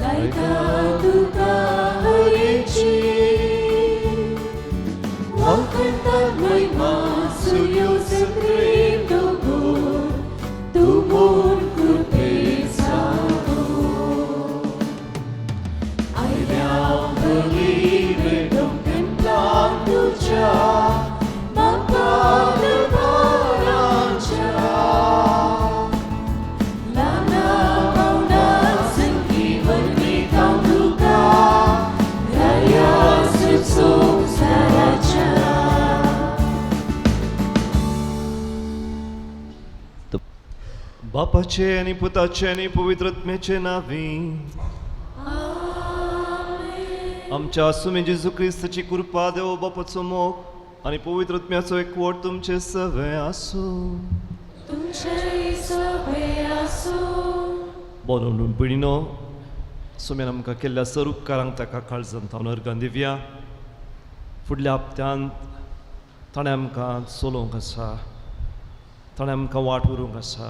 नायका तुका हयेची वखरतात महिमा सुयो सप्रेम दोगोर तुमोर कृपेचा आयल्या बली वेडोम टेंपलांत तुझ्या म्हाका दरबाराच्या ल्हाना पावना संगी वरवीत हांव तुका राया संवसाराच्या. बापाचे आणि पुताचे आणि पवित्रात्म्याचे नावी आमच्या आसुमी जेजू क्रिस्ताची कृपा देव बापाचो मोग आणि पवित्रात्म्याचो एकवट तुमचे सगळे आसूं. बोलून पिढीनो सुम्यान आमकां केल्ल्या सर उपकारांक ताका काळजांत हांव नर्गां दिवया. फुडल्या हप्त्यांत ताणें आमकां चलोवंक आसा, ताणें आमकां वाट व्हरूंक आसा.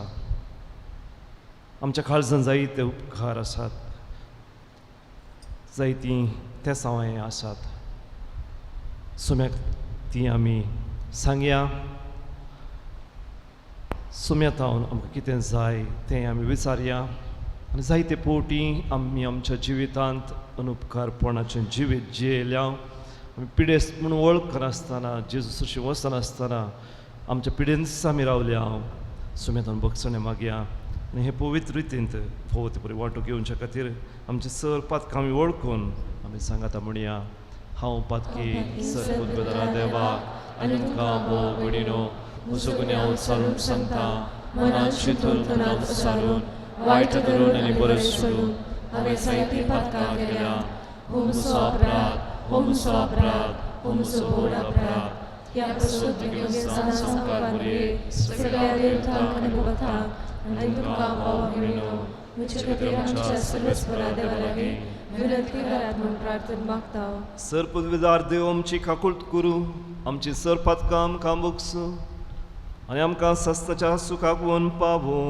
आमच्या काळजांत जायते उपकार आसात, जायतीं तेसावय आसात. सुम्याक ती आमी सांगया. सुम्यात हांव आमकां कितें जाय तें आमी विचारया. आनी जायते फावटी आमी आमच्या जिवितांत अनुपकारपणाचें जिवीत जियेल्या. आमी पिडेस्त म्हणून वळख करनासतना जेजू सुशी वचनासतना आमच्या पिडेंतच आमी रावल्या. सुम्यात बक्षणे मागया आनी हे पवित्र रितींत फोव ते बरी वांटो घेवच्या खातीर आमचे सर पातकां आमी वळखून आमी सांगाता म्हणया. हांव पातकी सर उद्बेदारा देवा आनी तुमकां मोग विडिनो म्हजो गुन्यांव उचारून सांगता. मनांत चिंतून मनांत उसारून वायट धरून आनी बरें सोडून हांवें जायतीं पातकां केल्या. हो म्हजो अपराध, हो म्हजो अपराध, हो म्हजो व्हड अपराध. ह्या पासून संस्कार बरे सगळ्या देवतांक आनी भक्तांक आनी तुमकां मोग विडिनो म्हजे खातीर आमच्या सर्वेस्परा देवा लागीं विनंती करात म्हूण प्रार्थना मागता. सर पदवीदार देव आमची काकुळट करूं, आमची सर पातकां आमकां बगसूं आनी आमकां सस्ताच्या सुखाक व्हरून पावो.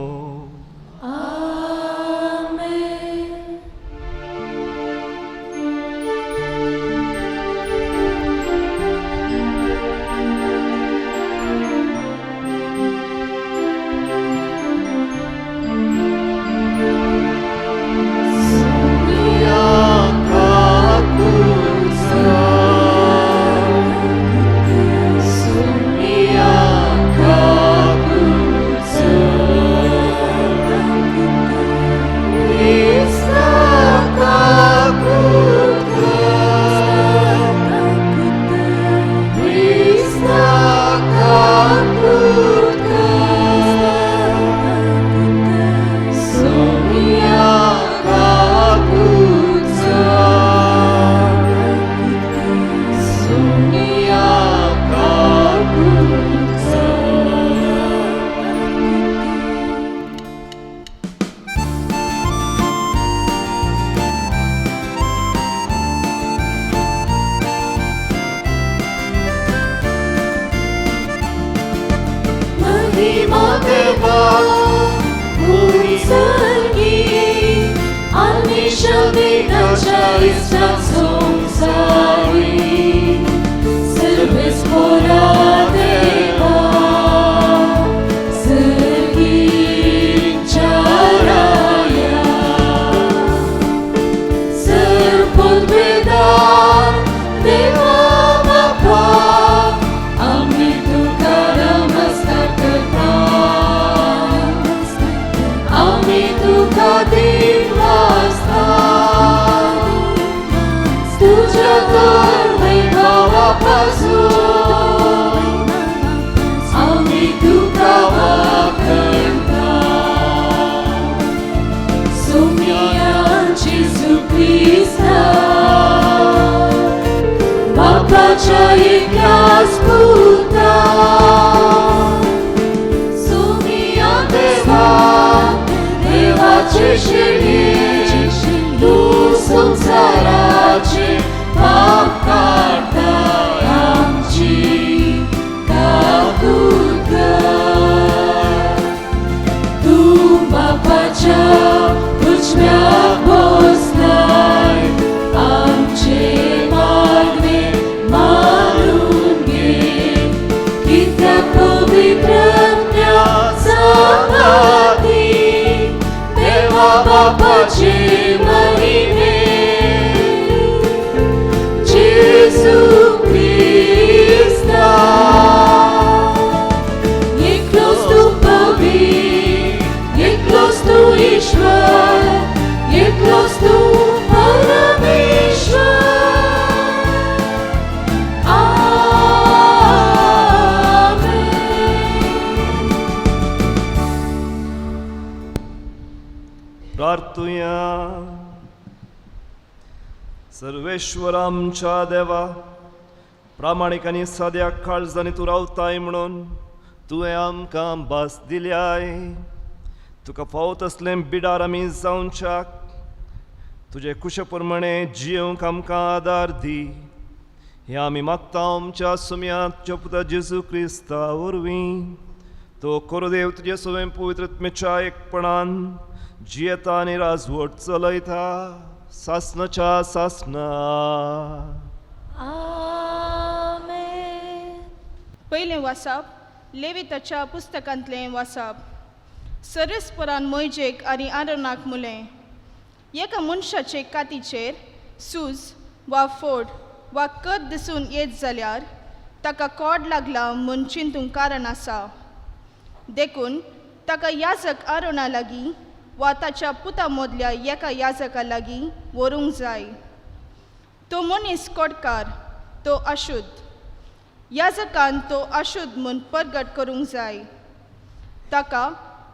Bapak देवा बापाचे महिमे जेसू ख्रिस्ता एकलोच तू पवित्र एकलोच तू ईश्वर एकलोच तू परमेश्वर प्रार्थूया. सर्वेश्वर आमच्या देवा, प्रामाणीक आनी साद्या काळजांनी तूं रावताय म्हणून तुवें आमकां भास दिल्याय. तुका फावत असलें बिडार आमी जावच्याक तुजे कुशे प्रमाणे जियोंक आमकां आदार दी. हें आमी मागता आमच्या सुमयाच्या पुता जेजू क्रिस्ता वरवीं. तो कोरदेव तुजे सगळें पवित्रत्मेच्या एकपणान जियेता आनी राजवट चलयता सासणाच्या सासणा. आमेन. पयलें वाचप लेविताच्या पुस्तकांतलें वाचप. सरस्परान मोयजेक आनी आरोनाक मुलें, एका मनशाचे कातीचेर सूज वा फोड वा कत दिसून येत जाल्यार ताका कोड लागला म्हूण चिंतूंक कारण आसा. देखून ताका याजक आरोना लागीं वा ताच्या पुता मदल्या एका याजका लागीं व्हरूंक जाय. तो मनीस कोडकार, तो अशुद्ध. याजकान तो अशुद्ध म्हूण परगट करूंक जाय. ताका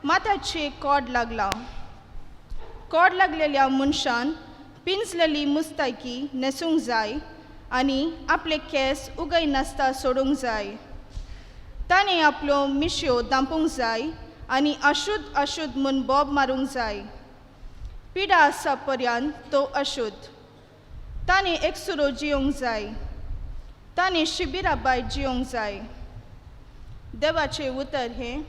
माथ्याचे कोड लागला. कोड लागलेल्या मनशान पिंजलेली मुस्तायकी न्हेसूंक जाय आनी आपले केस उगय नासता सोडूंक जाय. ताणें आपल्यो मिश्यो दांपूंक जाय आनी अशुद्ध अशुद्ध म्हूण बोब मारूंक जाय. पिडा आसा पर्यंत तो अशुद्ध. ताणें एकसुरो जियोंक जाय. ताणें शिबिरा भायर जियोंक जाय. देवाचें उतर हें.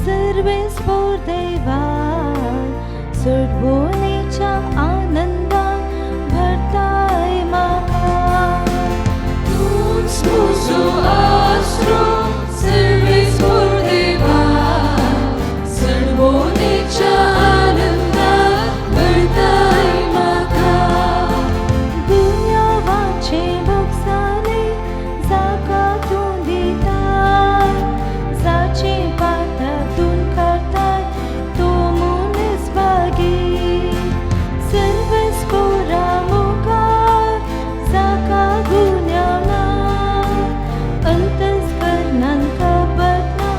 सर्वेस्पोर देवा, सद्भुवनेच्या आनंदात भरताय म्हाका. तूच म्हजो आसरो सर्वेस्पोर देवा, सद्भुवनेच्या आनंदात भरताय म्हाका. दुनियावाचे भोगसाले जाका तूं दिताय, जाचे पातातून करताय तो मनीस भागी. सर्वेस्पोरा मुखार जाका गुन्यांव ना, अंतस्करणान खबर ना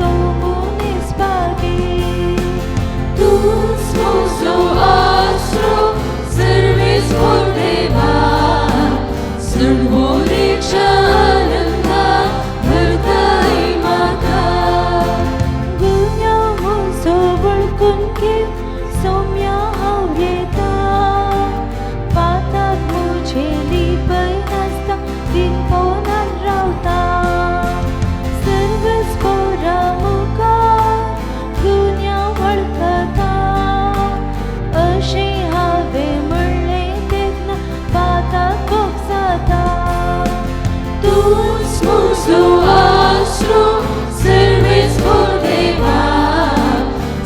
तो मनीस भागी. तूच म्हजो आसरो सर्वेस्पोर देवा, सद्भुवनेच्या आनंदात भरताय म्हाका. गुन्यांव म्हजो वळखून घेव, सौम्या हांव येता. पाताक म्हजेली भंय नासता, दिनपोनान रावता. सर्वेस्पोरा मुखार गुन्यांव वळखता. अशें हांवें म्हणलें तेन्ना पाताक भोग जाता. तूच म्हजो आसरो सर्वेस्पोर देवा,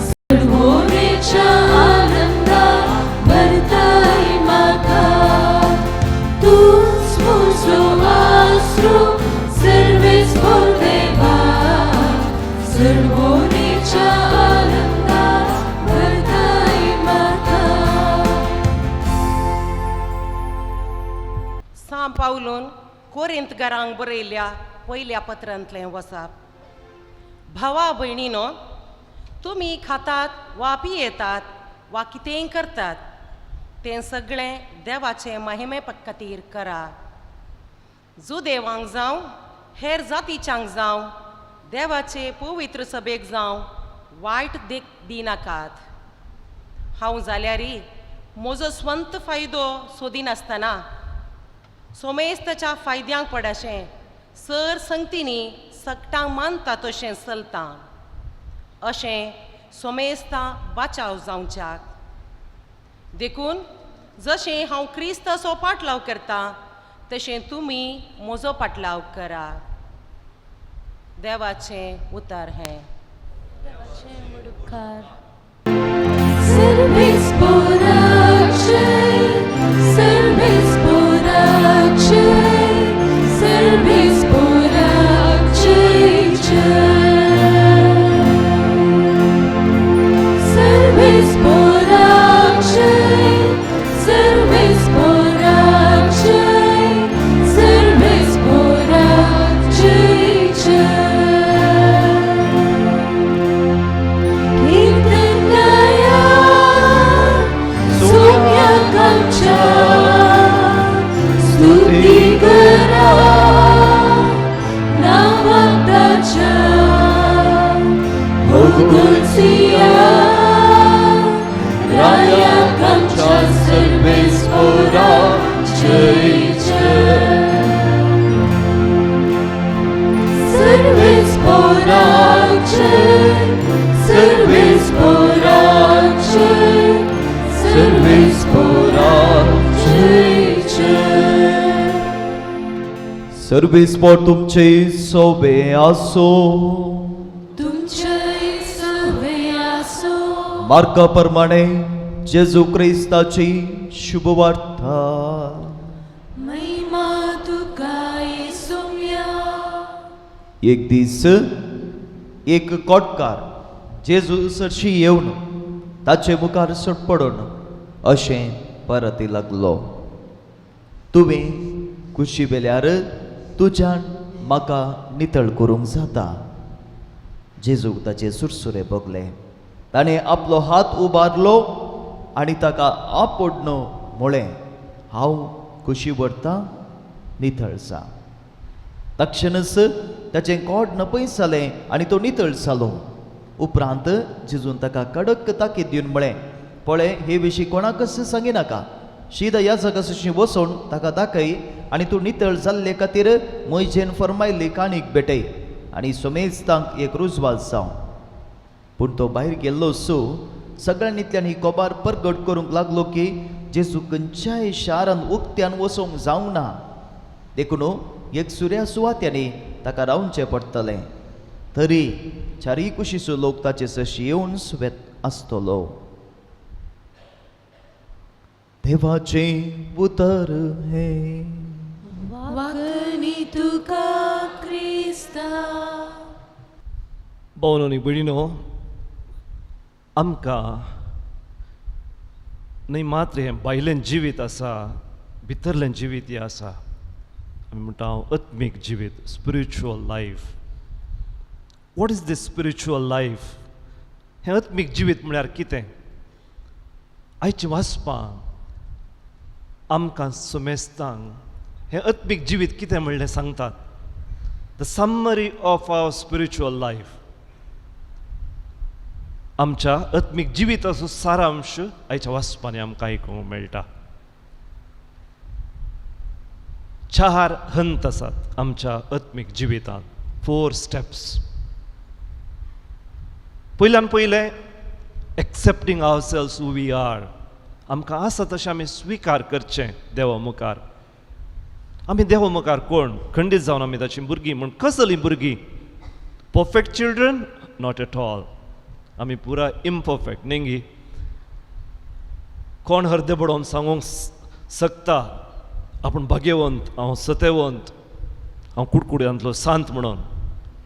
सद्भुवनेच्या आनंदात भरताय म्हाका. तूच म्हजो आसरो सर्वेस्पोर देवा, सद्भुवनेच्या आनंदात भरताय म्हाका. सां पावलून कोरिंतकारांक बरयल्ल्या पयल्या पत्रांतलें वचप. भावा भयणीनो, तुमी खातात वा पियेतात वा कितेंय करतात तें सगळें देवाचे महिमे खातीर करा. जुदेवांक जावं हेर जातीच्यांक जावं देवाचे पवित्र सभेक जावं वायट देख दिनाकात. हांव जाल्यारी म्हजो स्वंत फायदो सोदिनासतना सोमेस्ताच्या फायद्यांक पडाशें सर संगतीनी सकटांक मानता तशें चलता अशें सोमेस्तां बाचाव जावच्याक देखून जशें हांव क्रिस्ताचो पाटलाव करता तशें तुमी म्हजो पाटलाव करा देवाचें उतर हें Servis Borace, Servis Borace, Servis Borace, Servis Borace, Servis Borace, Servis Borace. स्तुति करा नावाताच्या भोगोसिया रायाक आमच्या सर्वेस्पराचे सर्वेस्पराचे सर्वेस्पराचे सर्विसपॉट तुमचे सोबे आसो तुमचे सवे आसो मार्का प्रमाणे जेजू क्रिस्ताची शुभवार्ता महिमा तुका येसुम्या एक दीस एक कोटकार जेजू सरशी येवन ताचे मुखार सडपडून अशें परती लागलो तुवें कुशी बेल्यार तुज्यान म्हाका नितळ करूंक जाता जेजूक ताचे सुरसुरे बगले ताणें आपलो हात उबारलो आनी ताका आपडनो म्हळें हांव कुशी भरता नितळ जा तक्षणच ताचें कोड नपयस जालें आनी तो नितळ जालो उपरांत जेजून ताका कडक ताकीद दिवन म्हळें पळय हे विशीं कोणाकच सांगिनाका शीद ह्या जगाशी वचून ताका दाखय आनी तूं नितळ जाल्ले खातीर मोयजेन फर्मायल्ली काणीक भेटय आनी सोमेस्तांक एक रुजवात जावं पूण तो भायर गेल्लो सो सगळ्यांनींतल्यान ही कोबार परगट करूंक लागलो की जेजू खंयच्याय शारान उक्त्यान वचोंक जावंक ना देखून एक सुर्या सुवात्यांनी ताका रावचें पडटलें तरी चारी कुशीचो लोक ताचे सशी येवन सुबेत आसतलो देवाचे उतर हे वाकणी तुका क्रिस्ता भावनो भयणीनो आमकां न्हय मात्र हें भायलें जिवीत आसा भितरलें जिवीत हें आसा आमी म्हणटा आत्मीक जिवीत spiritual life what is this spiritual life हें आत्मीक जिवीत म्हळ्यार कितें आयच्या वाचपाक आमकां सुमेस्तांक हें आत्मीक जिवीत कितें म्हणलें सांगतात the summary of our spiritual life आमच्या आत्मीक जिविताचो सारांश आयच्या वाचपांनी आमकां आयकूंक मेळटा 4 हंत आसात आमच्या आत्मीक जिवितांत 4 स्टेप्स पयल्यान पयलें एक्सेप्टींग आवर सेल्स हू वी आर आमकां आसा तशें आमी स्विकार करचें देवा मुखार आमी देवा मुखार कोण खंडीत जावन आमी ताचीं भुरगीं म्हूण कसलीं भुरगीं perfect children not at all आमी पुरा इम्परफेक्ट नेंगी कोण हर्दे बडोवन सांगूंक शकता आपूण भाग्यवंत हांव सत्यवंत हांव कुडकुड्यांतलो सांत म्हणून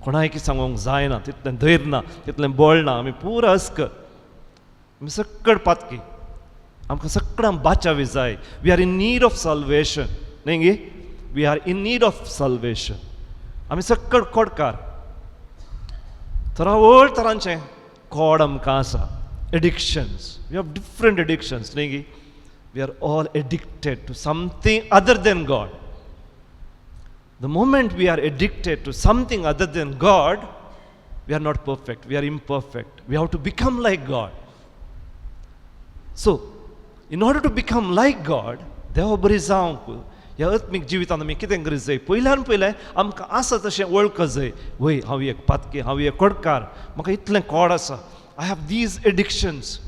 कोणायकी सांगूंक जायना तितलें धैर्य ना तितलें बळ ना आमी पुरा अस्क आमी सक्कड पातकी आमकां सगळ्यांक बाचावी जाय we are in need of salvation नेंगी we are in need of salvation आमी सक्कड कोडकार तरावळ तरांचें कोड आमकां आसा addictions we have different addictions नेंगी we are all addicted to something other than God the moment we are addicted to something other than God we are not perfect we are imperfect we have to become like God so in order to become like God देवा बरी जावंक ह्या आत्मीक जिवितांत आमी कितें करूंक जाय, पयल्यान पयलें आमकां आसा तशें वळखूंक जाय. वय हांव एक पातकी, हांव एक कडकार, म्हाका इतलें कोड आसा, I have these addictions.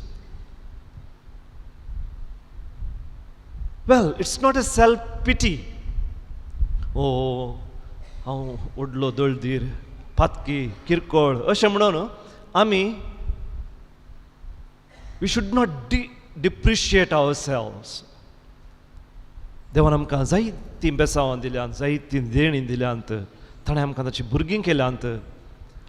Well, it's not a self pity. ओ हांव व्हडलो दळदीर, पातकी, किरकोळ अशें म्हणून आमी we should not depreciate ourselves. देवान आमकां जायतीं बेसांवां दिल्यांत, जायतीं देणी दिल्यांत, ताणें आमकां ताची भुरगीं केल्यांत.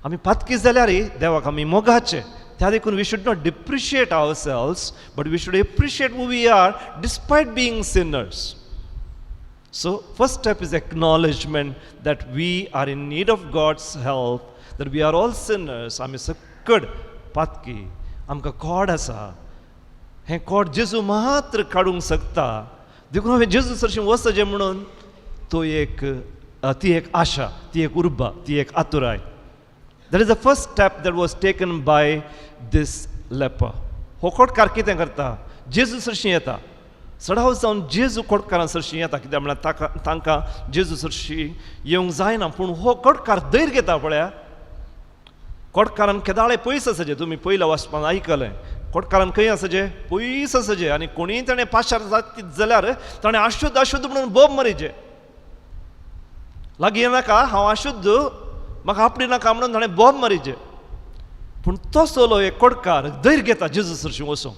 आमी पातकी जाल्यारय देवाक आमी मोगाचे. त्या देखून we should not depreciate ourselves, but we should appreciate who we are despite being sinners. So first step is acknowledgement that we are in need of God's help, that we are all sinners. आमी सकड पातकी, आमकां code आसा. हें code जेजू मात्र काडूंक शकता. देखून हांवें जेजू सरशीं वचचें म्हणून ती एक आशा, ती एक उर्बा, ती एक आतुराय. That is the first step that was taken by this leper. हो कोडकार कितें करता? जेजू सरशीं येता. सडाव जावन जेजू कोडकारां सरशीं येता. कित्याक म्हळ्यार तांकां जेजू सरशीं येवंक जायना, पूण हो कोडकार धैर्य घेता. पळया, कोडकारान केदाळे पयस आसाचे. तुमी पयल्या वाचपान आयकलें. कोडकारान खंय आसाचे? पयस आसाचे. आनी कोणीय ताणें पाशार जात जाल्यार ताणें अशुद्ध अशुद्ध म्हणून बोब मारीचे. लागीं नाका, हांव अशुद्ध, म्हाका आपली नाका म्हणून ताणें बोब मारीचे. पूण तो सोलो एक कोडकार धैर्य घेता जेजू सरशीं वचून.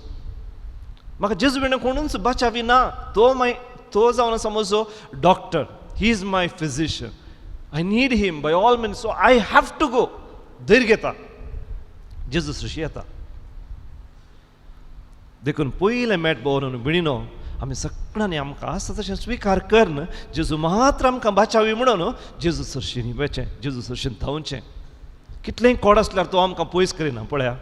म्हाका जेजू बिणें कोणूच बाचावी ना. तो जावन आसा म्हजो doctor. He is my physician. I need him by all means, so I have to go. धैर्य घेता. जेजू सरशीं येता. देखून पयलें मेट बोवन बिणिनो आमी सगळ्यांनी आमकां आसा तशें स्विकार करन जेजू मात्र आमकां बाचावी म्हणून जेजू सरशीं निवचें, जेजू सरशीं धांवचें. कितलेंय कोड आसल्यार तो आमकां पयस करिना. पळया,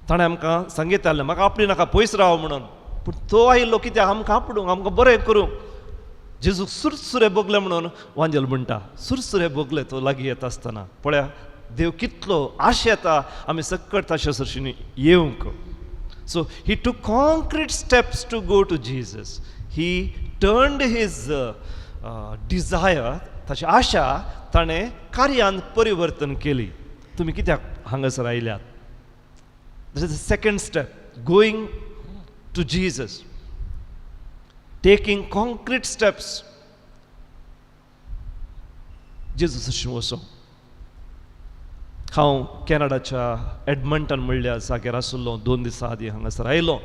ताणें आमकां सांगितलें म्हाका आपली नाका, पयस राव म्हणून. पूण तो आयिल्लो कित्याक? आमकां आपडूंक, आमकां बरें करूंक. जेजूक सुरसुरे भोगले म्हणून वांजेल म्हणटा. सुरसुरे भोगले तो लागीं येता आसतना. पळया, देव कितलो आश येता आमी सकट ताचे सरशीं येवंक. So he took concrete steps to go to Jesus. He turned his desire, ताची आशा ताणें कार्यांत परिवर्तन केली. तुमी कित्याक हांगासर आयल्यात? This is the second step, going to Jesus, taking concrete steps. जेजू सरशीं वचूंक. हांव कॅनडाच्या एडमंटन म्हणल्या जाग्यार आशिल्लो 2 दिसां आदीं हांगासर आयलो.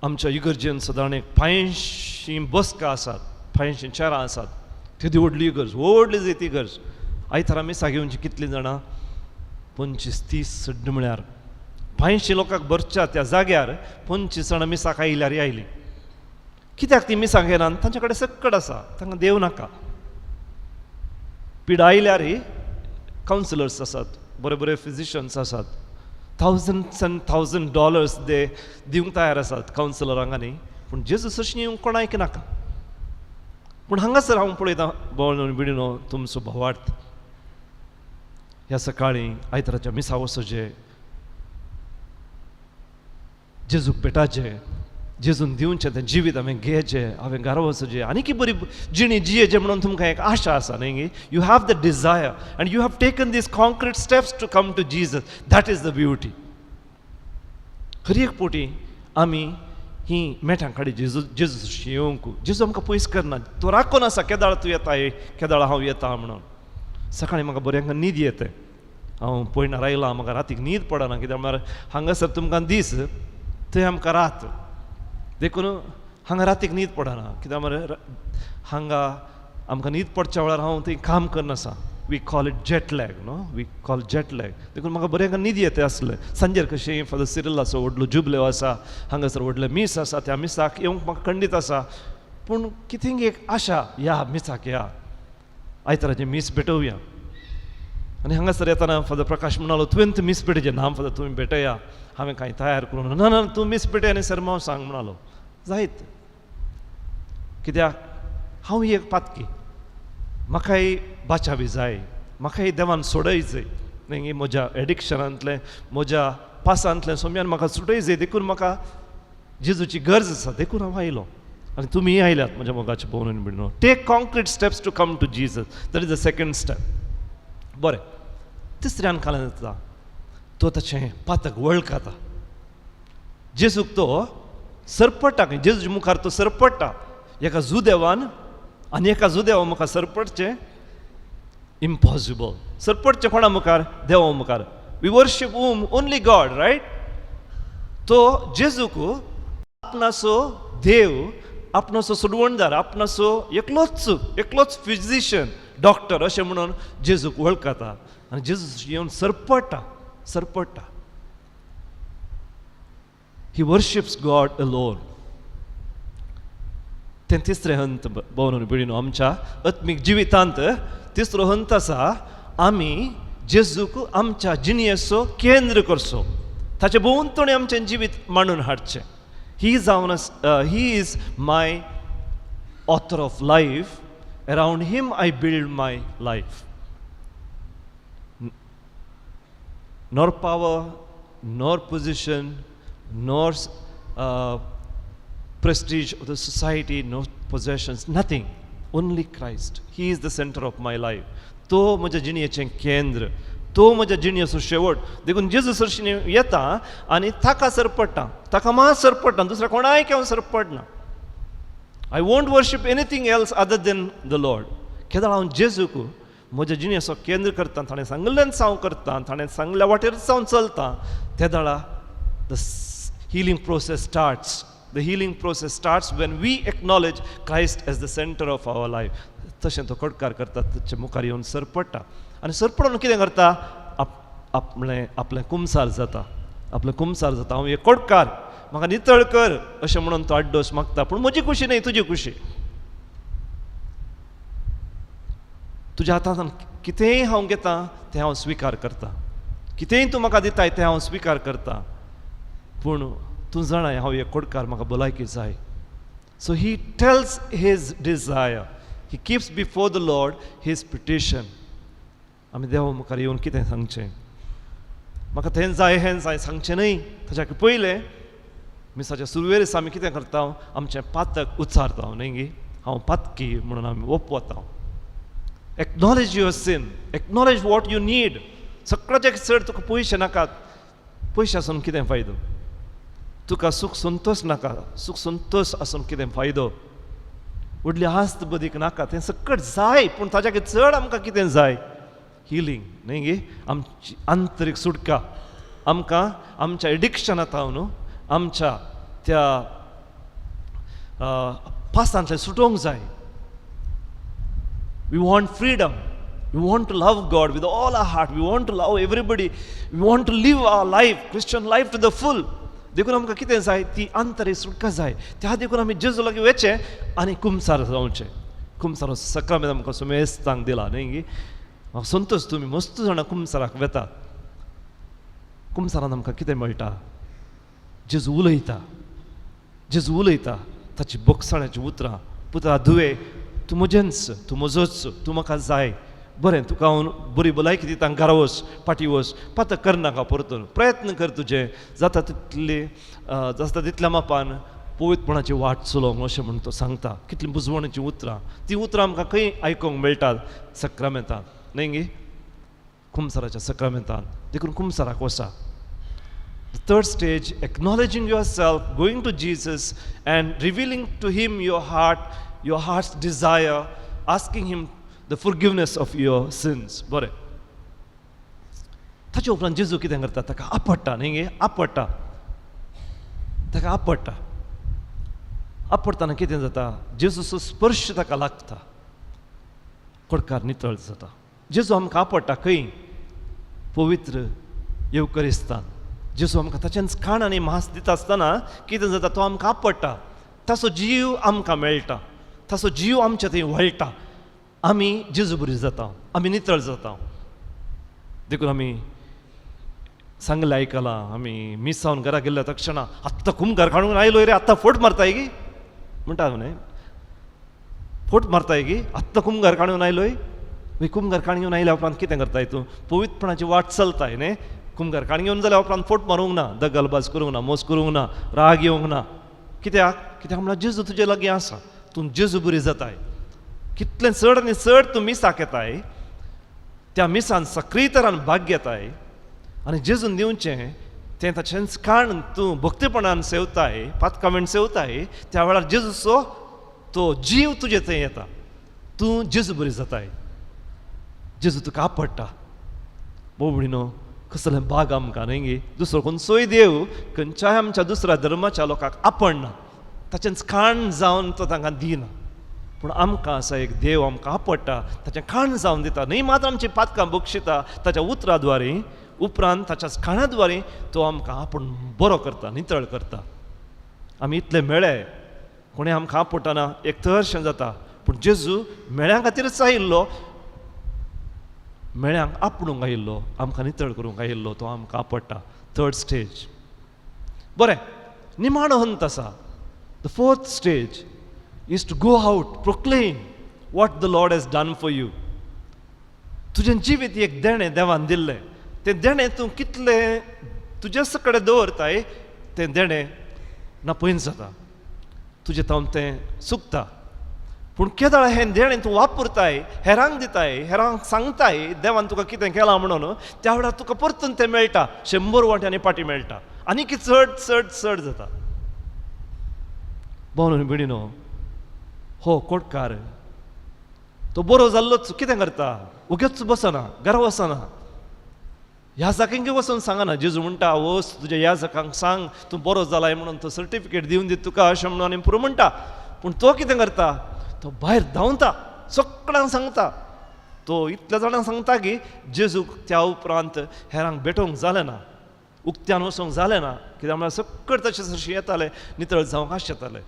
आमच्या इगर्जेन सदां 500 बसका आसात, 500 चेरां आसात. ती व्हडली इगर्ज, व्हडली जायत इगर्ज. आयतारा मिसा घेवनची कितलीं जाणां? 25-30 सड्ड म्हळ्यार 500 लोकांक भरच्या त्या जाग्यार 25 जाणां मिसाक आयल्यार आयलीं. कित्याक ती मिसाक घेनात? तांचे कडेन सकड आसा, तांकां देव नाका. पिडा आयल्यारय कावन्सिलर्स आसात, बरे बरे फिजिशियन्स आसात. $1000 ते दिवंक तयार आसात कावन्सिलरांक. आनी पूण जेजू सरशीं येवंक कोणाक नाका. पूण हांगासर हांव पळयतां बोवन बिडिनो तुमचो भावार्थ. ह्या सकाळीं आयताराच्या मिसा वचचें, जेजूक भेटाचें, जेजून दिवचें तें जिवीत हांवें घेवचें, हांवें घरा वचचें, आनी की बरी जिणी जियेचें म्हणून तुमकां एक आशा आसा न्ही. You have the desire and you have taken this concrete steps to come to Jesus. That is the beauty. खरी एक पोटी आमी ही मेठां काडी जेजू येवंक. जेजू आमकां पयस करना. तो राखून आसा केदाळ तूं येता, केदाळ हांव येता म्हणून. सकाळीं म्हाका बरें न्हीद येता. हांव पयणार आयलां, म्हाका रातीक न्हीद पडना. कित्याक म्हळ्यार हांगासर तुमकां दीस, थंय आमकां रात. देखून हांगा रातीक न्हीद पडना. कित्याक म्हळ्यार हांगा आमकां न्हीद पडच्या वेळार हांव थंय काम करनासा. We call it jet lag, no, we call jet lag. देखून म्हाका बरें न्हीद येता आसलें. सांजेर कशें फॉर द सिरियल आसा, व्हडलो जुबल्यो आसा, हांगासर व्हडले मीस आसा, त्या मिसाक येवंक म्हाका खंडीत आसा. पूण कितें एक आशा, या मिसाक या, आयताराचें मीस भेटोवया. आनी हांगासर येताना फादर प्रकाश म्हणलो तुवें तें मीस भेटयचें ना, फादर तुमी भेटया. हांवें कांय तयार करून ना ना तूं मीस भेटय आनी सरमांव सांग म्हणलो. जायत. कित्याक हांव एक पातकी, म्हाकाय बाचावी जाय, म्हाकाय देवान सोडय जाय न्ही. म्हज्या एडिक्शनांतलें, म्हज्या पासांतलें सोम्यान म्हाका सुटय जाय. देखून म्हाका जेजूची गरज आसा. देखून हांव आयलो. आनी तुमी आयल्यात म्हज्या मोगाच्या भोवून बिडून take concrete steps to come to Jesus that is the second step बरें तिसऱ्यान काळान जाता तो ताचें पातक वळखता जेजूक तो सरपडटा जेजूच्या मुखार तो सरपडटा एका जुदेवान आनी एका जुदेवा मुखार सरपडचें इम्पॉसिबल सरपडचें कोणा मुखार देवा मुखार we worship only God right तो जेजूक आपणाचो देव आपणाचो सोडवणदार आपणाचो एकलोच फिजिशियन डॉक्टर अशें म्हणून जेजूक वळखता आनी जेजू येवन सरपडटा ही वर्शिप्स गॉड अलोन तें तिसरें हंत भोवून बिडीन आमच्या आत्मीक जिवितांत तिसरो हंत आसा आमी जेजूक आमच्या जिणेचो केंद्र करचो ताचे भोवतणी आमचें जिवीत मांडून हाडचें ही is my author of life around him I build my life nor power nor position nor prestige of the society, no possessions, nothing. Only Christ. He is the center of my life. तो म्हज्या जिणेचें केंद्र तो म्हज्या जिणेचो शेवट देखून जेजू सरशीन येता आनी ताका सरपडटा ताका मात सरपडटा दुसऱ्या कोणाय केव्हा सरपडना I won't worship anything else other than the Lord केदाळ हांव जेजूक म्हज्या जिणेचो केंद्र करता ताणें सांगलें हांव करता ताणें सांगल्या वाटेर हांव चलता त्या दाळा the healing process starts. The healing process starts when we acknowledge Christ as the center of our life. तशें तो कडकार करता ताचे मुखार येवन सरपडटा आनी सरपडून कितें करता आपलें कुमसार जाता हांव हे कडकार म्हाका नितळ कर अशें म्हणून तो आड्डोस मागता पूण म्हजी खुशी न्ही तुजी खुशी तुज्या हातांतल्यान कितेंय हांव घेता तें हांव स्विकार करता कितेंय तूं म्हाका दिताय तें हांव स्विकार करता पूण तूं जाणाय हांव एक कडकार म्हाका भलायकी जाय so he tells his desire he keeps before the Lord his petition आमी देवा मुखार येवन कितें सांगचें म्हाका हें जाय सांगचें न्हय ताच्या पयलें मिसाच्या सुरवेरेस आमी कितें करता आमचें पातक उच्चारता न्ही हांव पातकी म्हणून आमी ओपवता acknowledge your sin acknowledge what you need सगळ्याचे चड तुका पयशे नाकात पयशे आसून कितें फायदो तुका सूख संतोश नाका सूख संतोश आसून कितें फायदो व्हडली आस्त बदीक नाका तें सकट जाय पूण ताच्या चड आमकां कितें जाय हिलींग न्ही गे आमची आंतरीक सुटका आमकां आमच्या एडिक्शनांत न्हू आमच्या त्या पासांतल्यान सुटोवंक जाय we want freedom we want to love God with all our heart we want to love everybody we want to live our life Christian life to the full देखून आमकां कितें जाय ती आंतरीक सुटका जाय त्या देखून आमी जेजू लागीं वचचें आनी कुमसार जावचें कुमसार सकाळीं आमकां सुमेस्तांक दिला न्ही हांव संतोश तुमी मस्त जाणां कुमसाराक वेतात कुमसारान आमकां कितें मेळटा जेजू उलयता ताची बोगसाण्याची उतरां पुत्रा धुवे तूं म्हजेंच तूं म्हजोच तूं म्हाका जाय बरें तुका हांव बरी भलायकी दिता घरा वच पाटी वच पातक करनाका परतून प्रयत्न कर तुजें जाता तितल्या मापान पवित्रपणाची वाट चलोवंक अशें म्हणून तो सांगता कितलीं बुजवणीचीं उतरां तीं उतरां आमकां खंय आयकूंक मेळटात सक्रामेंतांत न्ही कुमसाराच्या सक्रामेंतांत देखून कुमसाराक वचा third stage acknowledging yourself going to Jesus and revealing to him your heart's desire asking him the forgiveness of your sins बरें ताचे उपरांत जेजू कितें करता ताका आपडटा न्ही आपडटा ताका आपडटाना कितें जाता जेजूचो स्पर्श ताका लागता कडकार नितळ जाता जेजू आमकां आपडटा खंय पवित्र येवकरिस्तान जेजू आमकां ताच्यान खाण आनी मांस दिता आसतना कितें जाता तो आमकां आपडटा ताचो जीव आमकां मेळटा ताचो जीव आमच्या थंय वळटा आमी जेजू बरी जाता आमी नितळ जाता देखून आमी सांगलें आयकलां आमी मिस जावन घरा गेल्ल्या तक्षणा आत्तां कुमकार काडून आयलो रे आत्तां फोट मारताय गी म्हणटा न्ही फोट मारताय गी आत्तां कुमकार काडून आयलोय कुमकार काणी घेवन आयल्या उपरांत कितें करताय तूं पवित्रपणाची वाट चलताय न्ही कुमकार काणी घेवन जाल्या उपरांत फोट मारूंक ना दगलबाज करूंक ना मोस करूंक ना राग येवंक ना कित्याक कित्याक म्हळ्यार जेजू तुजे लागीं आसा, तूं जेजू बरी जाताय. कितलें चड आनी चड तूं मिसाक येताय, त्या मिसान सक्रीय तरान भाग घेताय आनी जेजून दिवचें तें ताचें कारण तूं भक्तीपणान सेवताय, पातकामेण सेवताय, त्या वेळार जेजूचो तो जीव तुजे थंय येता, तूं जेजू बरी जाताय, जेजू तुका आपडटा. बोबडीनो कसलें भाग आमकां न्ही गे. दुसरो कोण सोय देव खंयच्याय आमच्या दुसऱ्या धर्माच्या लोकांक आपडना, ताचेंच खाण जावन तो तांकां दिना. पूण आमकां आसा एक देव आमकां आपडटा, ताचें खाण जावन दिता. न्ही मात आमची पातकां बक्षिता ताच्या उतरां द्वारे, उपरांत ताच्या खाणा द्वारे तो आमकां आपूण बरो करता, नितळ करता. आमी इतले मेळे, कोणें आमकां आपडटना एक तरशें जाता, पूण जेजू मेळ्या खातीरच आयिल्लो, मेळ्यांक आपणूंक आयिल्लो, आमकां नितळ करूंक आयिल्लो, तो आमकां आपडटा. Third stage. बरें, निमाणो हंत आसा. The fourth stage is to go out, proclaim what the Lord has done for you. तुजें जिवीत एक देणें देवान दिल्लें, तें देणें तूं कितलें तुजे कडेन दवरताय, तें देणें ना पयस जाता, तुजें तावन तें चुकता. पूण केदाळ हें देणें तूं वापरताय, हेरांक दिताय, हेरांक सांगताय देवान तुका कितें केलां म्हणून, त्या वेळार तुका परतून तें मेळटा, 100 वाट्यांनी पाटी मेळटा, आनी की चड चड चड जाता. भावनो बिणीनो, हो कोटकार तो बरो जाल्लोच कितें करता, उगेच बसना, घरा वचना, ह्या जाग्यांक वचून सांगना. जेजू म्हणटा वच तुज्या ह्या जागांक सांग तूं बरो जालाय म्हणून, तो सर्टिफिकेट दिवन दीत तुका अशें म्हणून आनी पुरो म्हणटा. पूण तो कितें करता, तो भायर धांवता, सगळ्यांक सांगता. तो इतल्या जाणांक सांगता की जेजूक त्या उपरांत हेरांक भेटोवंक जालें ना, उक्त्यान वचोंक जालें ना, कित्याक म्हळ्यार सक्कळ तशें तशें येतालें, नितळ जावंक आसतालें.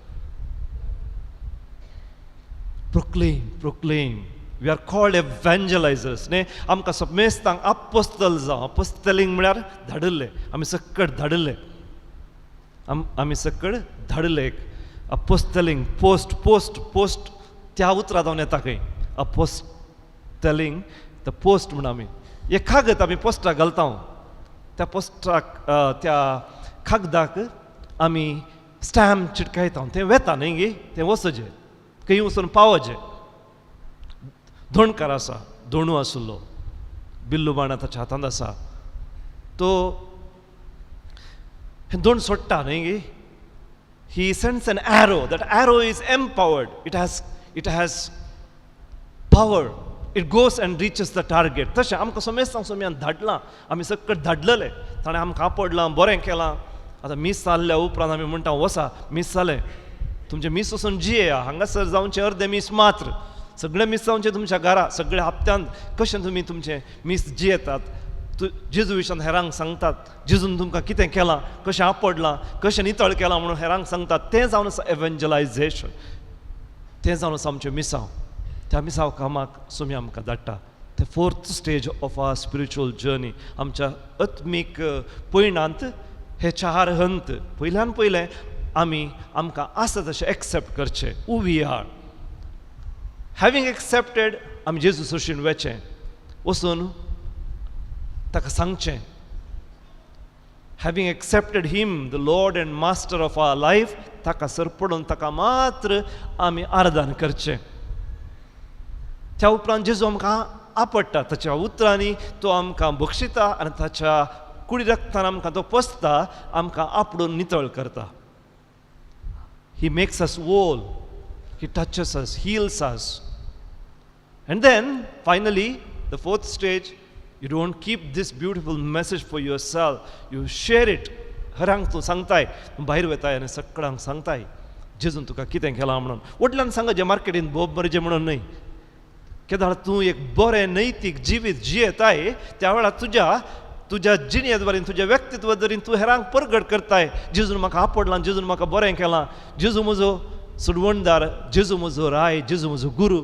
Proclaim, proclaim. We are called evangelisers न्ही. आमकां समेस्तांक अपोस्तल जावं, अपोस्तलींग म्हळ्यार धाडिल्ले, आमी सक्कळ धाडिल्ले, आमी सक्कळ धाडिल्ले. एक अपोस्तलींग, पोस्ट पोस्ट पोस्ट त्या उतरां जावन येता खंय. अपोस्तलींग द पोस्ट म्हण आमी एक कागद आमी पोस्टाक घालता, त्या पोस्टाक त्या कागदाक आमी स्टॅम्प चिटकायता, तें वेता न्ही गे, तें वचचें खंय वचून पावचें. धोणकार आसा, दोणू आशिल्लो, बिल्लू बाणा ताच्या हातांत आसा, तो हें दोण सोडटा न्ही गे. He sends an arrow. That arrow is empowered. It has power. It goes and reaches the target. तशें आमकां समेस्तांक सोम्यान धाडलां, आमी सक्कळ धाडलेले, ताणें आमकां आपडलां, बरें केलां. आतां मीस जाल्ल्या उपरांत आमी म्हणटा वसा, मीस जालें, तुमचें मीस वचून जियेया, हांगासर जावचें अर्दे मीस मात्र, सगळे मीस जावचें तुमच्या घरा, सगळ्या हप्त्यान कशें तुमी तुमचें मीस जियेतात, जेजू विशयान हेरांक सांगतात, जेजून तुमकां कितें केलां, कशें आपडलां, कशें नितळ केलां म्हणून हेरांक सांगतात. तें जावन आसा एव्हँजलायझेशन, तें जावन आसा आमचें मिसांव. त्या मिसांव कामाक सोमी आमकां धाडटा. ते fourth stage of our spiritual journey. आमच्या आत्मीक पयणांत हे 4 हंत. पयल्यान पयलें आमी आमकां आसा तशें एक्सेप्ट करचें, who we are. Having accepted, आमी जेजू सरशीन वचचें, वचून ताका सांगचें. Having accepted him the Lord and master of our life, ताका सरपडून ताका मात्र आमी आराधन करचें. त्या उपरांत जेजू आमकां आपडटा, ताच्या उतरांनी तो आमकां बक्षिता आनी ताच्या कुडी रक्तान आमकां तो पसता, आमकां आपडून नितळ करता. He makes us whole, he touches us, heals us. And then finally the fourth stage, you don't keep this beautiful message for yourself, you share it. हेरांक तूं सांगताय, भायर वताय आनी सगळ्यांक सांगताय जेजून तुका कितें केलां म्हणून. वडल्यान सांगचें मार्केटीन बोब बरें म्हणून न्हय. केदाळ तूं एक बरें नैतीक जिवीत जियेताय, त्या वेळार तुज्या जिणेत वरीन, तुज्या व्यक्तित्व वरीन तूं हेरांक परगट करताय. जेजून म्हाका आपडलां, जेजून म्हाका बरें केलां, जेजू म्हजो सुडवणदार, जेजू म्हजो राय, जेजू म्हजो गुरू,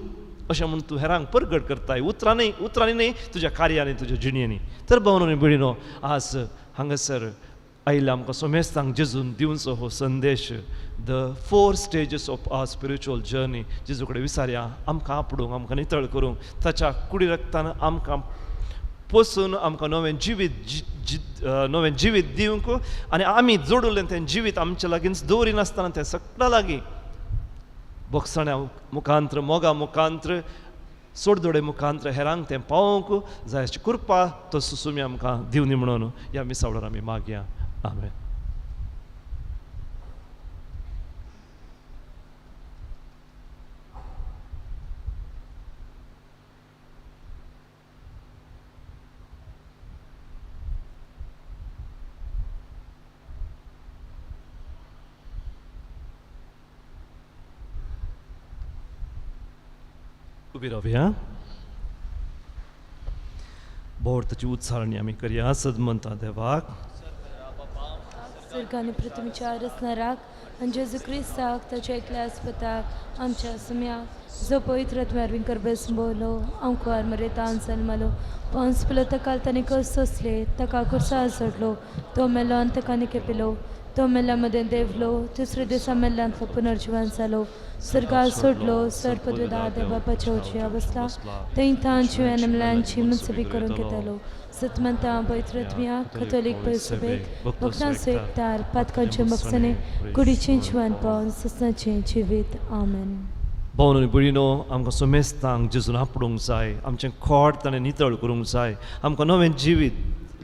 अशें म्हणून तूं हेरांक परगट करताय. उतरांनी न्हय, तुज्या कार्यांनी, तुज्या जिणेनी. तर भावनो भयणीनो, आज हांगासर आयिल्ल्या आमकां समेस्तांक जेजून दिवचो हो संदेश, the 4 stages of our spiritual journey. जेजू कडेन विचारया, आमकां आपडूंक, आमकां नितळ करूंक, ताच्या कुडी रक्तान आमकां पोसून आमकां नवें जिवीत दिवंक आनी आमी जोडुलें तें जिवीत आमच्या लागींच दवरिनासतना तें सगळ्या लागीं बोगसण्या मुखांत्र मोगा मुखांत्र सोडदोडे मुखांत्र हेरांक तें पावोवंक जाय अशी कृपा तो सुमी आमकां दिवनी म्हणून ह्या मिसावळार आमी मागया आमेन. उबी रावया. बोर्ताची उच्चारणी आमी करया. सदमंता देवाक स्वर्गांनी पृथ्वीच्या रचणाराक आनी जेजू क्रिस्ताक ताच्या एकल्या आस्पताक आमच्या सुम्याक जो पवित्र आत्म्यार करबेस बोलो आमकां मरेतान जल्मलो पांच पिलो तकाल तांणी कस सोंसले ताका कुर्सा सोडलो तो मेलो आनी ताका केपिलो तो मेल्या मदें देवलो तिसरे दिसा मेल्ल्यांतलो पुनर्जिवन जालो सर्गार सोडलो सर पदवेदा देवापाच्या उजव्या बसला थंय तांची मेल्ल्यांची मुन्सिबी करून घेतालो सतमंता पवित्र आत्म्या कथोलीक पयसुबेक भक्तांचो एकतार पातकांचे मक्सने कुडीचें जिवन पावन ससनाचें जिवीत आमेन. भावन भयणीनो आमकां सोमेस्तांक जेजून आपणूंक जाय आमचें खोट ताणें नितळ करूंक जाय आमकां नवें जिवीत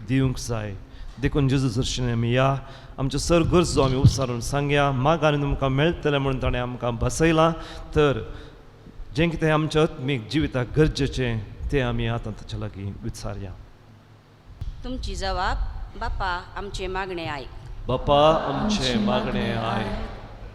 दिवंक जाय देखून जेजू दर्शने आमी या आमच्यो सर गरजो आमी उपसारून सांगया माग आनी तुमकां मेळटलें म्हणून ताणें आमकां बसयलां तर जें कितें आमच्या आत्मीक जिविताक गरजेचें तें आमी आतां ताच्या लागीं विचारया. तुमची जबाब बापा आमचे मागणे आयक. बापा आमचे मागणे आयक.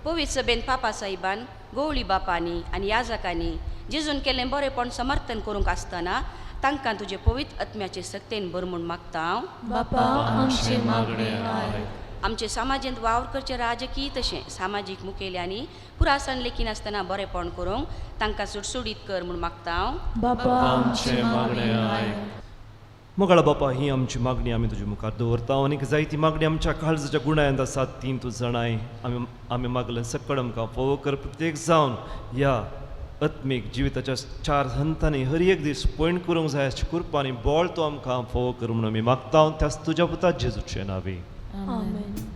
पवित्र सभेन पापा साहिबान गवळी बापांनी आनी याजकांनी जेजून केल्लें बरेपण समर्थन करूंक आसतना तांकां तुजे पवित्र आत्म्याचे सक्तेन भर म्हूण मागता हांव. बापा आमचे मागणे आयक. आमचे समाजांत वावर करचे राजकीय तशें सामाजीक मुखेल्यांनी पुरासन लेखी नासतना बरेपण करूंक तांकां सुटसुडीत कर म्हूण मागता हांव. बापा आमचे मागणे आयक. मोगाळा बापा ही आमची मागणी आमी तुजे मुखार दवरता आनीक जायती मागणी आमच्या काळजाच्या गुणायंत आसात ती तूं जाणाय आमी मागलें सकड आमकां फोव कर प्रत्येक जावन ह्या आत्मीक जिविताच्या चार हंतांनी हर एक दीस पयण करूंक जाय अशी कृपा आनी बोळ तूं आमकां फोव कर म्हणून आमी मागता त्याच तुज्या पुता जेजूचे नांवी आमेन.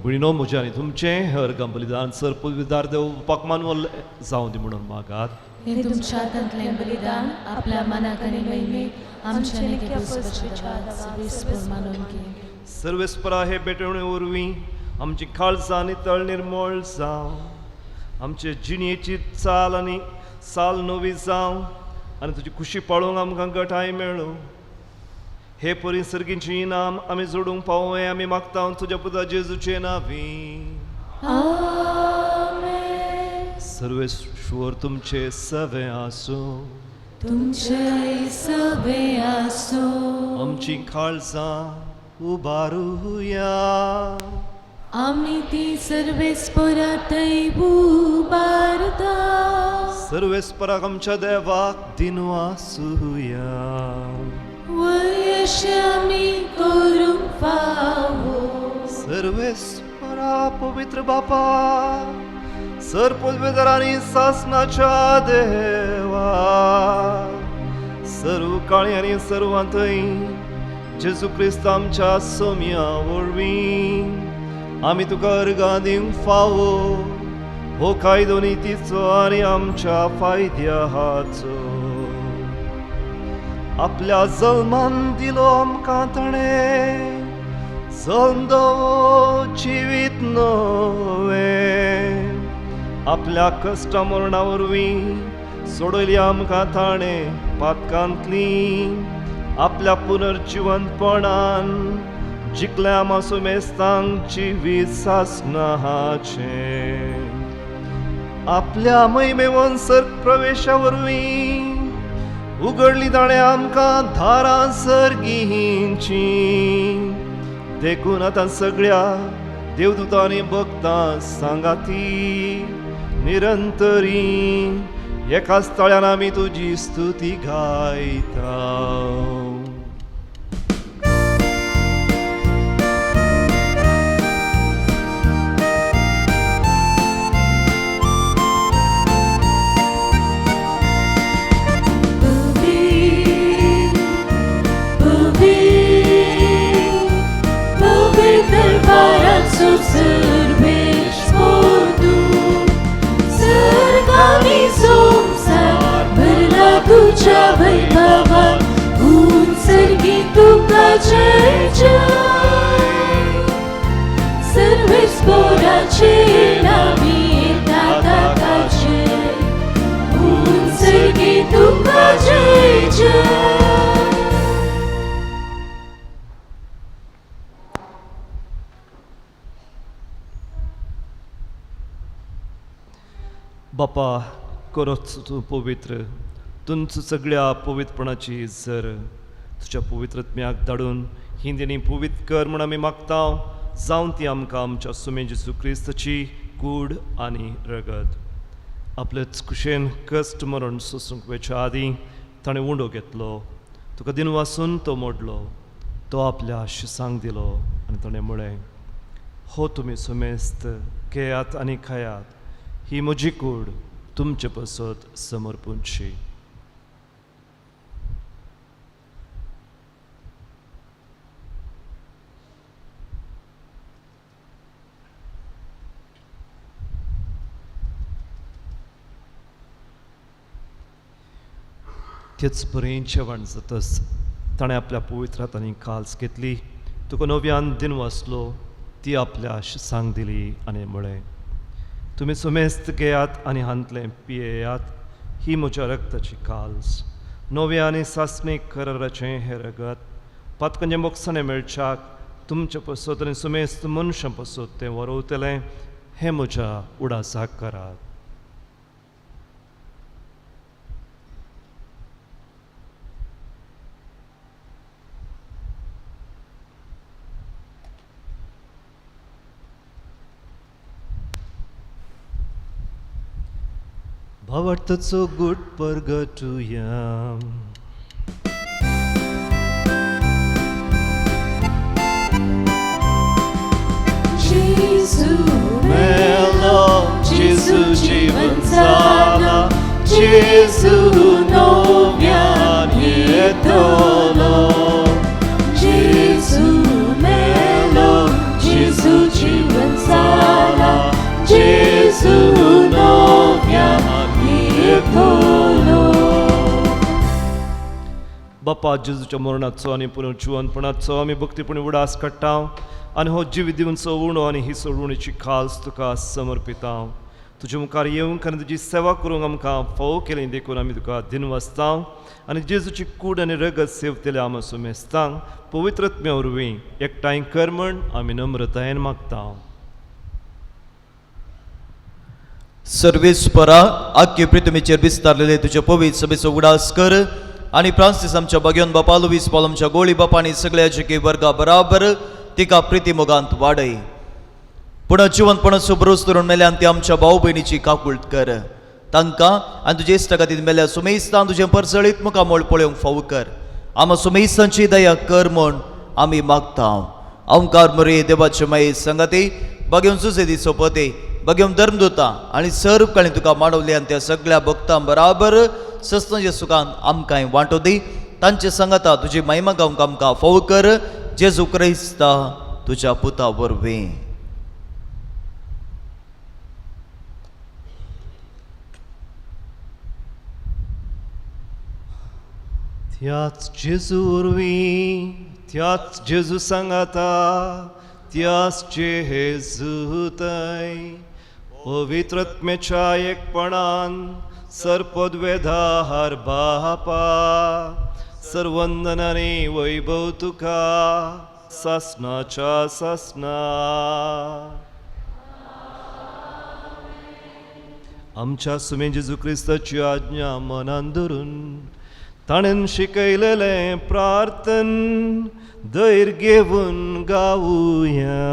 भयणो म्हजे आनी तुमचें हर बलिदान सर पदवीदार देवपाक मानवल जावं दी म्हणून मागात. हे तुमच्या हातांतलें बलिदान आपल्या मनाक आनी महिमेक आमच्या नित्य विस्पर मानून घे. सर्वेस्परा हे भेटवणे वरवीं आमची काळजां नितळ निर्मळ जावं आमचे जिणेची चाल आनी साल नवी जावं आनी तुजी खुशी पळोवंक आमकां घटाय मेळो. हे परी सर्गींची इनाम आमी जोडूंक पावों हें आमी मागता तुज्या पुता जेजूचे नांवी आमेन. सर्वेश्वर तुमचे सवे आसूं तुमचे सवे आसूं आमची काळजां उबारुया आमी ती सर्वेस्परा थंय उबारता. सर्वेस्पराक आमच्या देवाक दिनू आसूया वयश आमी करूंक फावो. सर्वेस्परा पवित्र बापा सर पदवेदारांनी सासनाच्या देवा सर्व काळी आनी सर्वांतय जेजू क्रिस्त आमच्या सोम्या वरवीं आमी तुका अर्गां दिवंक फावो हो कायदो नितीचो आनी आमच्या फायद्याचो आपल्या जल्मान दिलो आमकां ताणें जल्म जिवीत नवे आपल्या कश्टा मरणा वरवीं सोडयली आमकां ताणें पातकांतली आपल्या पुनर्जिवंतपणान जिखल्या आमा सुमेस्तांक जिवीत सासनाचे आपल्या महिमे वंसर्ग प्रवेशा वरवीं उगडली ताणें आमकां दारां सर्गींची देखून आतां सगळ्या देवदूतांनी भक्तां सांगाती निरंतरी एकाच तळ्यान आमी तुजी स्तुती गायता. तुझ्या वैभवात उत्सर्गी तुका जय जय सर्वेच पोराचे नावी येतात आकाशे उत्सर्गी तुका जय जय. बापा करोच तूं पवित्र तुमच सगळ्या पवित्रपणाची जर तुझ्या पवित्रत्म्याक धाडून ही देणी पवित्र कर म्हूण आमी मागता जावन ती आमकां आमच्या सुमे जेजू क्रिस्ताची कूड आनी रगत आपलेच कुशेन कश्ट मरण सोसूंक वेच्या आदीं ताणें उंडो घेतलो तुका दिन वासून तो मोडलो तो आपल्या शिसांक दिलो आनी ताणें म्हळें हो तुमी सुमेस्त घेयात आनी खायात ही म्हजी कूड तुमचे पसत समर्पूंची. तेच बरें जेवण जातच ताणें आपल्या पवित्र हातांनी काल्स घेतली तुका नव्यान दिन वाचलो ती आपल्या शिसांक दिली आनी म्हळें तुमी सुमेस्त घेयात आनी हांतलें पियेयात ही म्हज्या रगताची काल्स नव्या आनी सासणीक कराराचें हें रगत पातकांचें मोगसाणें मेळच्याक तुमचे पसत आनी सुमेस्त मनशां पसत तें वरवतलें हें म्हज्या उडासाक करात. भावार्थाचो गुट परगटुया. जेजू मेलो, जेजू जीवन जाला, जेजू नव्यान येतलो. जेजू मेलो, जेजू जीवन जाला, जेजू नव्यान बापा जेजूच्या मरणाचो आनी पुनर्जिवंतपणाचो आमी भक्तीपणी उडास काडटा आनी हो जीव दिवनचो उणो आनी ही सोडवणीची खास तुका समर्पिता. तुजे मुखार येवंक आनी तुजी सेवा करूंक आमकां फावो केलें देखून आमी तुका दिन वाचता आनी जेजूची कूड आनी रगत सेवतले आमी सुमेस्तांक पवित्रत्म्या वरवीं एकठांय कर म्हण आमी नम्रतायेन मागता. सर्वेस्परा आख्खे पृथ्वीचेर विस्तारलेले तुझे पवित्र सभेचो उडास कर आनी फ्रांसीस आमच्या भगियन बापा लुईस पॉल आमच्या गोळी बापा आनी सगळ्या जगे वर्गा बराबर तिका प्रिती मोगांत वाडय. पुनर्जिवंतपणाचो भरोस धरून मेल्यान ती आमच्या भाऊ भयणीची काकुळट कर तांकां आनी तुजे इश्टा खातीर मेल्या सुमेस्तान तुजें परसळीत मुखामोळ पळोवंक फावो कर. आमी सुमेस्तांची दया कर म्हूण आमी मागता. ओंकार मरे देवाचे माये संगती भगियन सुसेदी सोपते बघेम धर्मदूता आनी सर्व काळी तुका माडवली आनी त्या सगळ्या भक्तां बराबर सस्तनाच्या सुखान आमकांय वांटो दी. तांचे संगता तुजी महिमा गावंक आमकां फोव कर. जेजू क्रिस्ता तुज्या पुता वरवीं. त्याच जेजू वरवीं, त्याच जेजू सांगाता, त्याच जेजू थंय पवित्रत्मेच्या एकपणान सर्पद्वेधार बापा सर्वंदनाने वैभव तुका सासनाच्या सासना. आमच्या सुमे जेजू क्रिस्ताची आज्ञा मनान धरून ताणेन शिकयलेलें प्रार्थन धैर्य घेवन गावुया.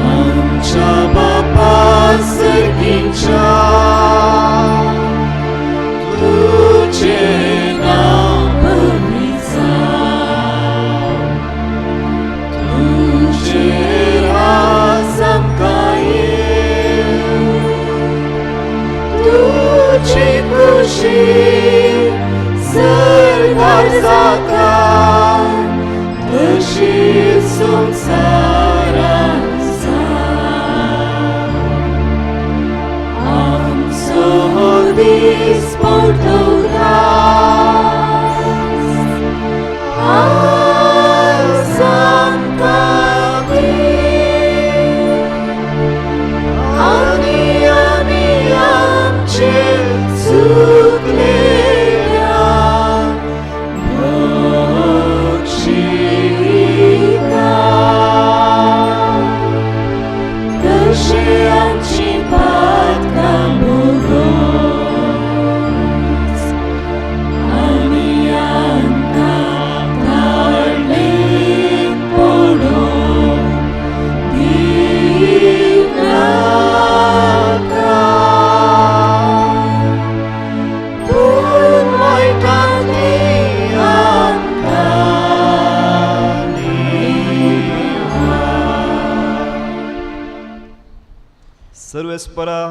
आमच्या बापा सर्गीच्या तुझें नांव पवित्र जावं. तुझें राज आमकां येवं. तुझी खुशी सर्वार जाता तशी संवसारांत जावं. आमचो दीस पडतो आज आमकां दी. आनी आमी आमचे चुकलेल्या बक्षिता तशें आमची पातकां भोगोस. आनी आमकां ताळमेत पडोवंक दिनाका. पूण वायटांतली आमकां निवार. सर्वेस्परा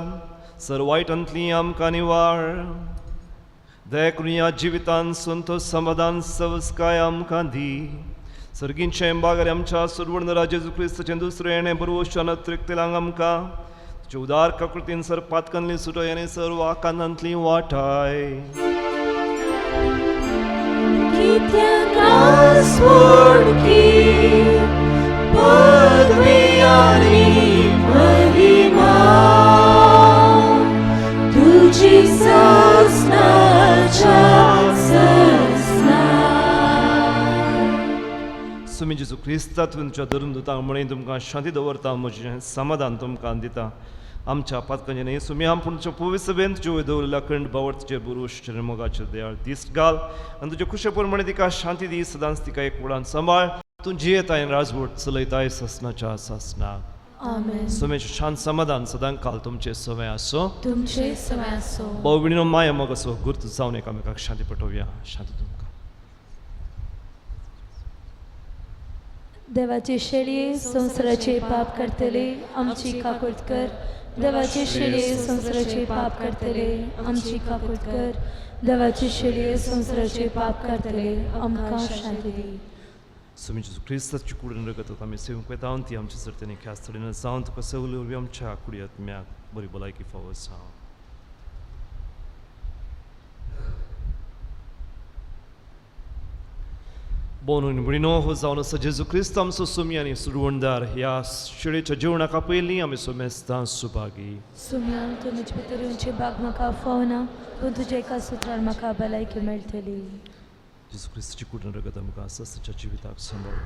सर्वायटांतली आमकां निवाळ. दया करून ह्या जिवितान संतोष समाधान संस्काय आमकां दी. सर्गींचे बागरे आमच्या सुरवर्ण जेजू क्रिस्ताचें दुसरें येणें बरोवच्यान अतिरिक्तेलांक आमकां तुज्या उदार काकृतीन सर पातकांतली सुटय आनी सर्व आकांतांतली वाटाय. कित्याक आसवडकी पदवी आनी महिमा तुजी सासनाच्या सासना. सुमी जेजू क्रिस्ता तुमच्या धर्मदूतांक म्हणून तुमकां शांती दवरता, म्हजें समाधान तुमकां दिता. आमच्या पातकांचे न्ही सुमी आम पुणच्या पवित्र सभेन तुजे वयर दवरलेल्या खंड बावट तुजे बुरुश मोगाचेर दयाळ दीस घाल आनी तुजे खुशे प्रमाणे तिका शांती दी. सदांच तिका एक वडान सांबाळ. तूं जियेताय राजवट चलयताय ससनाच्या सासनाक. आमेन. सुमेचे शांत समाधान सदां काल तुमचे सवय आसो. तुमचे समय असो. भाऊ भयणीनो माया मोग असो गुर्त जावन एकामेकाक शांती पटोवया. शांती तुमकां. देवाची शेळी संवसाराचे पाप करतले आमची काकूट कर. देवाची शेळी संवसाराचे पाप करतले आमची काकूट कर. देवाची शेळी संवसाराचे पाप करतले आमकां शांती दी. सुमी जेजू क्रिस्ताची कुडीन रगत आमी सेवंक वेता ती आमच्या सर्तीने ख्यास्त तरेन जावन तुका सवली उरवी आमच्या कुडी आत्म्याक बरी भलायकी फावो जावं. बोनून बुडीनो हो जावन आसा जेजू क्रिस्त आमचो सुमी आनी सुरवणदार ह्या शेळेच्या जेवणाका पयलीं आमी सोमेस्तां सुभागी. सुम्या तूं म्हजे भितर येवचे बाग म्हाका फावना पूण तुज्या एका सुत्रान म्हाका भलायकी मेळटली. जेजू क्रिस्ताची कुडीन रगत आमकां सस्ताच्या जिविताक सांबाळ.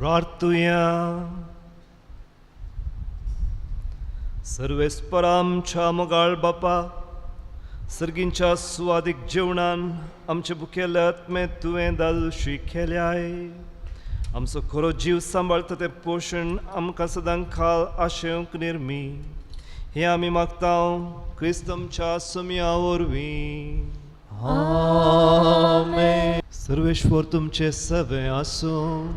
प्रार्थुया. सर्वेस्परा आमच्या मोगाळ बापा, सर्गींच्या सुवादीक जेवणान आमचे भुकेले आत्मे तुवें दालशी केल्याय. आमचो खरो जीव सांबाळता तें पोशण आमकां सदां खाल आशेवंक निर्मी. हे आमी मागता क्रिस्त आमच्या सुमया वरवीं. आमेन. सर्वेश्वर तुमचे सवे आसूं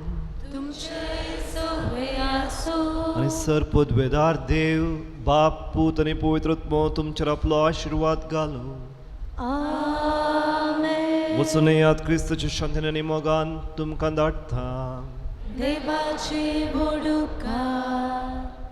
आनी सरपदवेदार देव बाप पूत आनी पवित्र आत्मो तुमचेर आपलो आशिर्वाद घालूं. आमेन. वचून येयात क्रिस्ताच्या शांतीन आनी मोगान तुमकां धाडटा. देवाची बुडुकार